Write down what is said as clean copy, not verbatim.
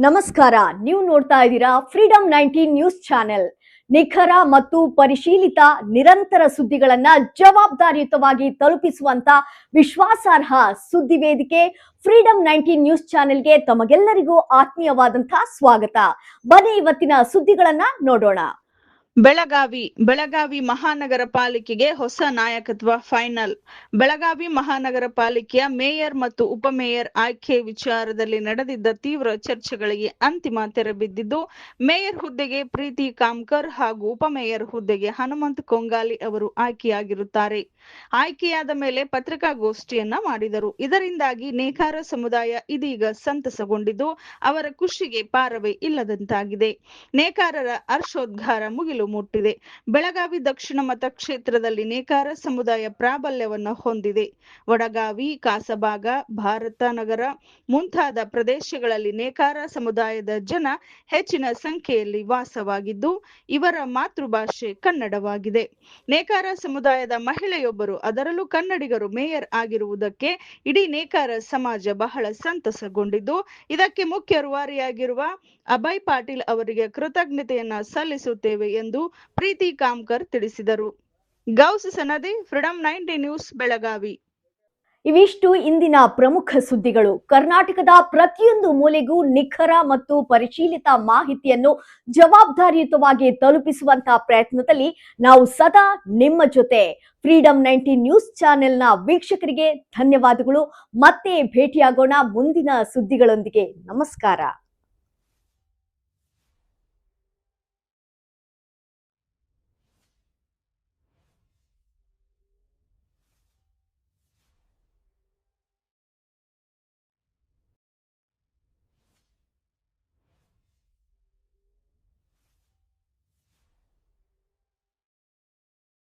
ನಮಸ್ಕಾರ. ನೀವು ನೋಡ್ತಾ ಇದ್ದೀರಾ ಫ್ರೀಡಂ 19 ನ್ಯೂಸ್ ಚಾನೆಲ್. ನಿಖರ ಮತ್ತು ಪರಿಶೀಲಿತ ನಿರಂತರ ಸುದ್ದಿಗಳನ್ನ ಜವಾಬ್ದಾರಿಯುತವಾಗಿ ತಲುಪಿಸುವಂತ ವಿಶ್ವಾಸಾರ್ಹ ಸುದ್ದಿ ವೇದಿಕೆ ಫ್ರೀಡಂ 19 ನ್ಯೂಸ್ ಚಾನೆಲ್ಗೆ ತಮಗೆಲ್ಲರಿಗೂ ಆತ್ಮೀಯವಾದಂತಹ ಸ್ವಾಗತ. ಬನ್ನಿ ಇವತ್ತಿನ ಸುದ್ದಿಗಳನ್ನ ನೋಡೋಣ. ಬೆಳಗಾವಿ ಮಹಾನಗರ ಪಾಲಿಕೆಗೆ ಹೊಸ ನಾಯಕತ್ವ ಫೈನಲ್. ಬೆಳಗಾವಿ ಮಹಾನಗರ ಪಾಲಿಕೆಯ ಮೇಯರ್ ಮತ್ತು ಉಪಮೇಯರ್ ಆಯ್ಕೆ ವಿಚಾರದಲ್ಲಿ ನಡೆದಿದ್ದ ತೀವ್ರ ಚರ್ಚೆಗಳಿಗೆ ಅಂತಿಮ ತೆರೆ ಬಿದ್ದಿದ್ದು, ಮೇಯರ್ ಹುದ್ದೆಗೆ ಪ್ರೀತಿ ಕಾಮ್ಕರ್ ಹಾಗೂ ಉಪಮೇಯರ್ ಹುದ್ದೆಗೆ ಹನುಮಂತ್ ಕೊಂಗಾಲಿ ಅವರು ಆಯ್ಕೆಯಾಗಿರುತ್ತಾರೆ. ಆಯ್ಕೆಯಾದ ಮೇಲೆ ಪತ್ರಿಕಾಗೋಷ್ಠಿಯನ್ನ ಮಾಡಿದರು. ಇದರಿಂದಾಗಿ ನೇಕಾರ ಸಮುದಾಯ ಇದೀಗ ಸಂತಸಗೊಂಡಿದ್ದು, ಅವರ ಖುಷಿಗೆ ಪಾರವೇ ಇಲ್ಲದಂತಾಗಿದೆ. ನೇಕಾರರ ಹರ್ಷೋದ್ಗಾರ ಮುಗಿಲು ಮುಟ್ಟಿದೆ. ಬೆಳಗಾವಿ ದಕ್ಷಿಣ ಮತಕ್ಷೇತ್ರದಲ್ಲಿ ನೇಕಾರ ಸಮುದಾಯ ಪ್ರಾಬಲ್ಯವನ್ನು ಹೊಂದಿದೆ. ವಡಗಾವಿ, ಕಾಸಬಾಗ, ಭಾರತನಗರ ಮುಂತಾದ ಪ್ರದೇಶಗಳಲ್ಲಿ ನೇಕಾರ ಸಮುದಾಯದ ಜನ ಹೆಚ್ಚಿನ ಸಂಖ್ಯೆಯಲ್ಲಿ ವಾಸವಾಗಿದ್ದು, ಇವರ ಮಾತೃಭಾಷೆ ಕನ್ನಡವಾಗಿದೆ. ನೇಕಾರ ಸಮುದಾಯದ ಮಹಿಳೆಯೊಬ್ಬರು, ಅದರಲ್ಲೂ ಕನ್ನಡಿಗರು ಮೇಯರ್ ಆಗಿರುವುದಕ್ಕೆ ಇಡೀ ನೇಕಾರ ಸಮಾಜ ಬಹಳ ಸಂತಸಗೊಂಡಿದ್ದು, ಇದಕ್ಕೆ ಮುಖ್ಯ ರೂವಾರಿಯಾಗಿರುವ ಅಭಯ್ ಪಾಟೀಲ್ ಅವರಿಗೆ ಕೃತಜ್ಞತೆಯನ್ನ ಸಲ್ಲಿಸುತ್ತೇವೆ ಎಂದು ಪ್ರೀತಿ ಕಾಮ್ಕರ್ ತಿಳಿಸಿದರು. Gous Sanadi, freedom 19 news, Belagavi. ಇವಿಷ್ಟು ಇಂದಿನ ಪ್ರಮುಖ ಸುದ್ದಿಗಳು. ಕರ್ನಾಟಕದ ಪ್ರತಿಯೊಂದು ಮೂಲೆಗೂ ನಿಖರ ಮತ್ತು ಪರಿಶೀಲಿತ ಮಾಹಿತಿಯನ್ನು ಜವಾಬ್ದಾರಿಯುತವಾಗಿ ತಲುಪಿಸುವಂತಹ ಪ್ರಯತ್ನದಲ್ಲಿ ನಾವು ಸದಾ ನಿಮ್ಮ ಜೊತೆ. ಫ್ರೀಡಂ 19 ನ್ಯೂಸ್ ಚಾನೆಲ್ನ ವೀಕ್ಷಕರಿಗೆ ಧನ್ಯವಾದಗಳು. ಮತ್ತೆ ಭೇಟಿಯಾಗೋಣ ಮುಂದಿನ ಸುದ್ದಿಗಳೊಂದಿಗೆ. ನಮಸ್ಕಾರ.